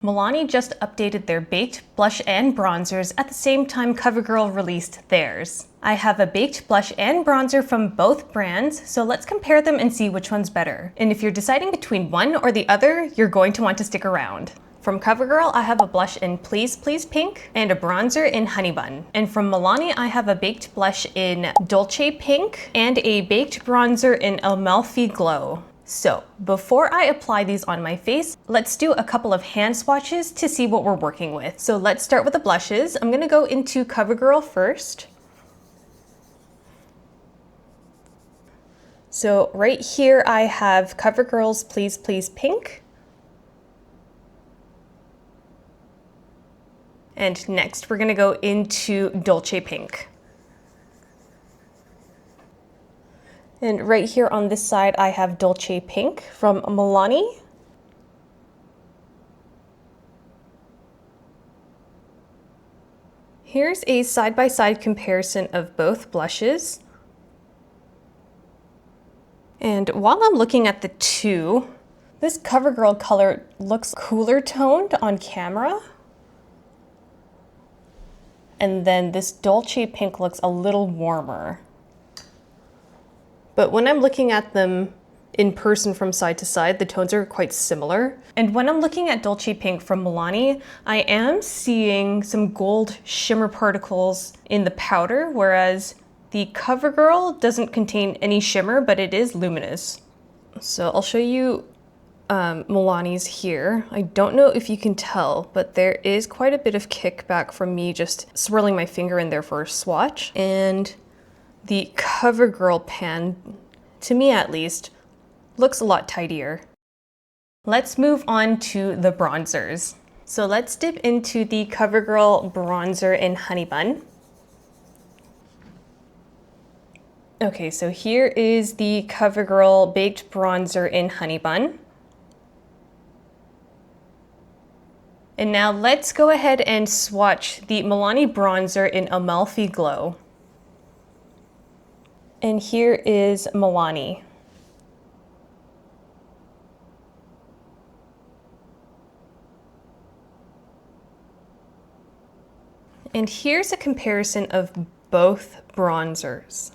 Milani just updated their baked blush and bronzers at the same time Covergirl released theirs. I have a baked blush and bronzer from both brands, so let's compare them and see which one's better. And if you're deciding between one or the other, you're going to want to stick around. From Covergirl, I have a blush in Please Please Pink and a bronzer in Honey Bun. And from Milani, I have a baked blush in Dolce Pink and a baked bronzer in Amalfi Glow. So before I apply these on my face, let's do a couple of hand swatches to see what we're working with. So let's start with the blushes. I'm gonna go into Covergirl first. So right here I have Covergirl's Please Please Pink. And next we're gonna go into Dolce Pink. And right here on this side, I have Dolce Pink from Milani. Here's a side-by-side comparison of both blushes. And while I'm looking at the two, this Covergirl color looks cooler toned on camera. And then this Dolce Pink looks a little warmer. But when I'm looking at them in person from side to side, the tones are quite similar. And when I'm looking at Dolce Pink from Milani, I am seeing some gold shimmer particles in the powder, whereas the Covergirl doesn't contain any shimmer, but it is luminous. So I'll show you Milani's here. I don't know if you can tell, but there is quite a bit of kickback from me just swirling my finger in there for a swatch. And the Covergirl pan, to me at least, looks a lot tidier. Let's move on to the bronzers. So let's dip into the Covergirl bronzer in Honey Bun. Okay, so here is the Covergirl baked bronzer in Honey Bun. And now let's go ahead and swatch the Milani bronzer in Amalfi Glow. And here is Milani. And here's a comparison of both bronzers.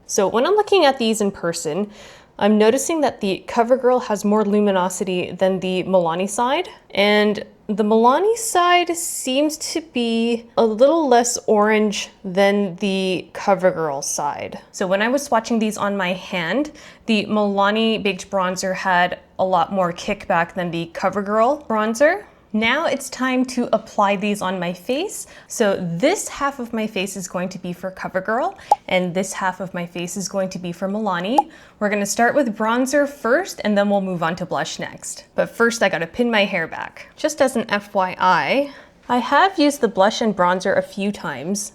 So when I'm looking at these in person, I'm noticing that the Covergirl has more luminosity than the Milani side, and the Milani side seems to be a little less orange than the Covergirl side. So when I was swatching these on my hand, the Milani baked bronzer had a lot more kickback than the Covergirl bronzer. Now it's time to apply these on my face. So this half of my face is going to be for Covergirl, and this half of my face is going to be for Milani. We're gonna start with bronzer first, and then we'll move on to blush next. But first I gotta pin my hair back. Just as an FYI, I have used the blush and bronzer a few times,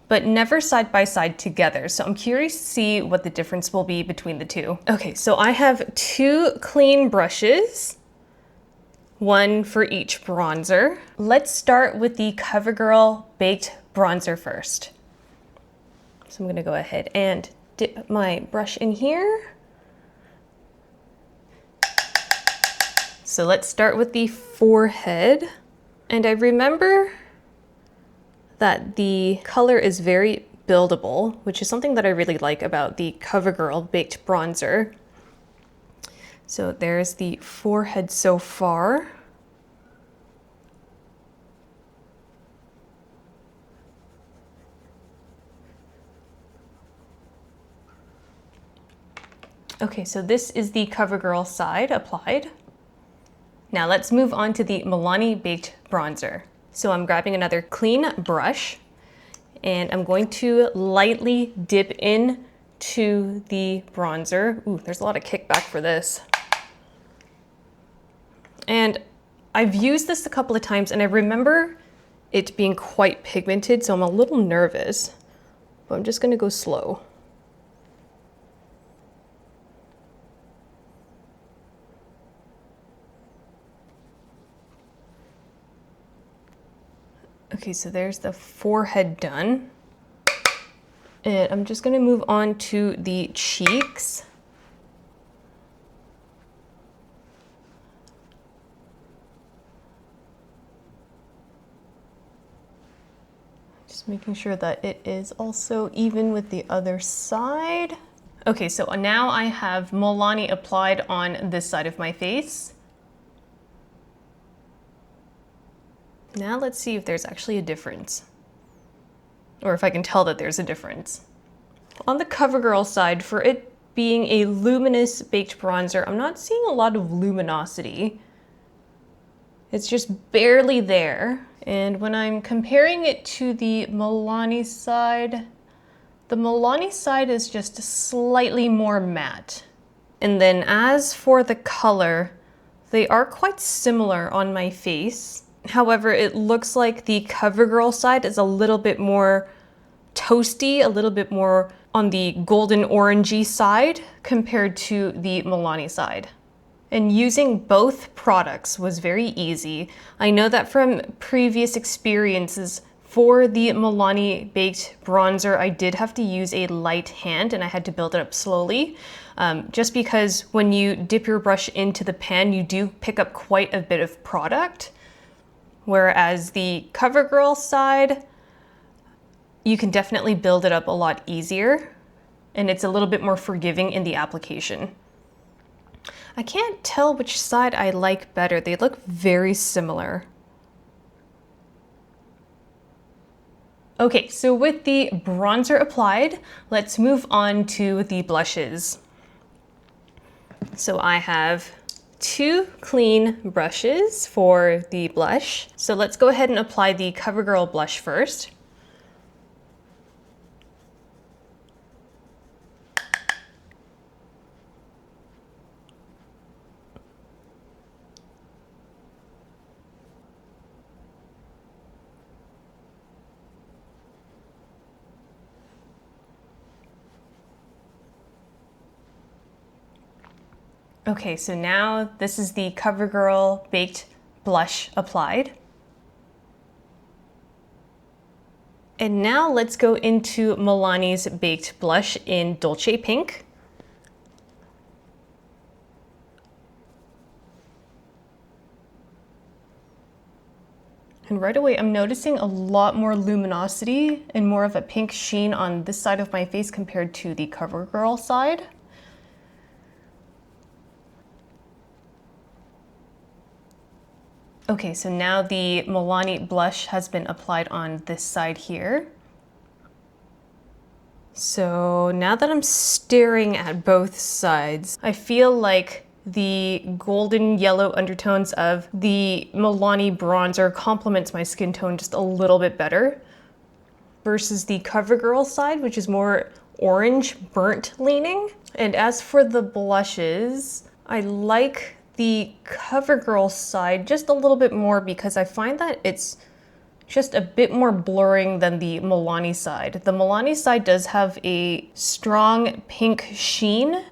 but never side by side together. So I'm curious to see what the difference will be between the two. Okay, so I have two clean brushes, one for each bronzer. Let's start with the Covergirl baked bronzer first. So I'm gonna go ahead and dip my brush in here. So let's start with the forehead. And I remember that the color is very buildable, which is something that I really like about the Covergirl baked bronzer. So there's the forehead so far. Okay, so this is the Covergirl side applied. Now let's move on to the Milani baked bronzer. So I'm grabbing another clean brush and I'm going to lightly dip in to the bronzer. Ooh, there's a lot of kickback for this. And I've used this a couple of times and I remember it being quite pigmented, so I'm a little nervous, but I'm just gonna go slow. Okay, so there's the forehead done. And I'm just gonna move on to the cheeks. Just making sure that it is also even with the other side. Okay, so now I have Milani applied on this side of my face. Now let's see if there's actually a difference, or if I can tell that there's a difference. On the Covergirl side, for it being a luminous baked bronzer, I'm not seeing a lot of luminosity. It's just barely there. And when I'm comparing it to the Milani side, the Milani side is just slightly more matte. And then as for the color, they are quite similar on my face. However, it looks like the Covergirl side is a little bit more toasty, a little bit more on the golden orangey side compared to the Milani side. And using both products was very easy. I know that from previous experiences for the Milani baked bronzer, I did have to use a light hand and I had to build it up slowly. Just because when you dip your brush into the pan, you do pick up quite a bit of product. Whereas the Covergirl side, you can definitely build it up a lot easier and it's a little bit more forgiving in the application. I can't tell which side I like better. They look very similar. Okay, so with the bronzer applied, let's move on to the blushes. So I have 2 clean brushes for the blush. So let's go ahead and apply the Covergirl blush first. Okay, so now this is the Covergirl baked blush applied. And now let's go into Milani's baked blush in Dolce Pink. And right away, I'm noticing a lot more luminosity and more of a pink sheen on this side of my face compared to the Covergirl side. Okay, so now the Milani blush has been applied on this side here. So now that I'm staring at both sides, I feel like the golden yellow undertones of the Milani bronzer complements my skin tone just a little bit better versus the Covergirl side, which is more orange burnt leaning. And as for the blushes, I like the Covergirl side just a little bit more because I find that it's just a bit more blurring than the Milani side. The Milani side does have a strong pink sheen,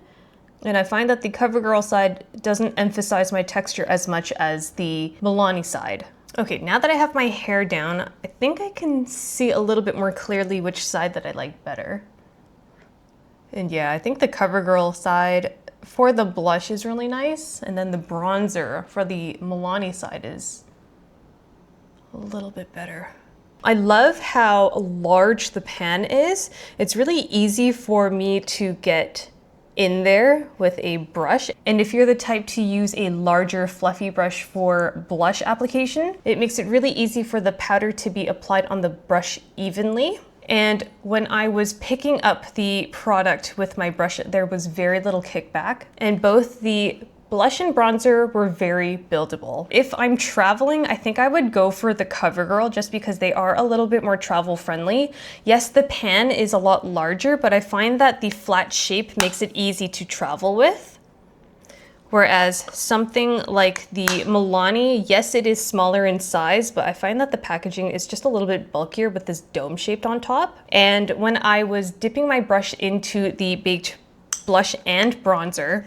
and I find that the Covergirl side doesn't emphasize my texture as much as the Milani side. Okay, now that I have my hair down, I think I can see a little bit more clearly which side that I like better. And yeah, I think the Covergirl side for the blush is really nice, and then the bronzer for the Milani side is a little bit better. I love how large the pan is. It's really easy for me to get in there with a brush. And if you're the type to use a larger fluffy brush for blush application, it makes it really easy for the powder to be applied on the brush evenly. And when I was picking up the product with my brush, there was very little kickback, and both the blush and bronzer were very buildable. If I'm traveling, I think I would go for the Covergirl just because they are a little bit more travel friendly. Yes, the pan is a lot larger, but I find that the flat shape makes it easy to travel with. Whereas something like the Milani, yes, it is smaller in size, but I find that the packaging is just a little bit bulkier with this dome shaped on top. And when I was dipping my brush into the baked blush and bronzer,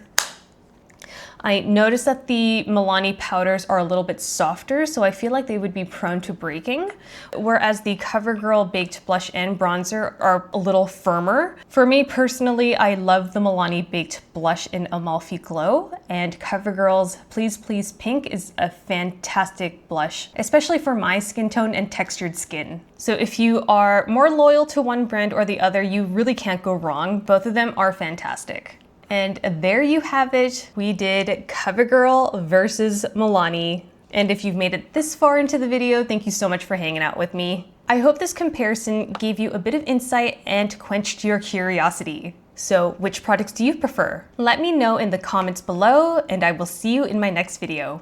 I noticed that the Milani powders are a little bit softer, so I feel like they would be prone to breaking, whereas the Covergirl Baked Blush and Bronzer are a little firmer. For me personally, I love the Milani Baked Blush in Amalfi Glow, and Covergirl's Please Please Pink is a fantastic blush, especially for my skin tone and textured skin. So if you are more loyal to one brand or the other, you really can't go wrong. Both of them are fantastic. And there you have it. We did Covergirl versus Milani. And if you've made it this far into the video, thank you so much for hanging out with me. I hope this comparison gave you a bit of insight and quenched your curiosity. So which products do you prefer? Let me know in the comments below, and I will see you in my next video.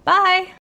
Bye!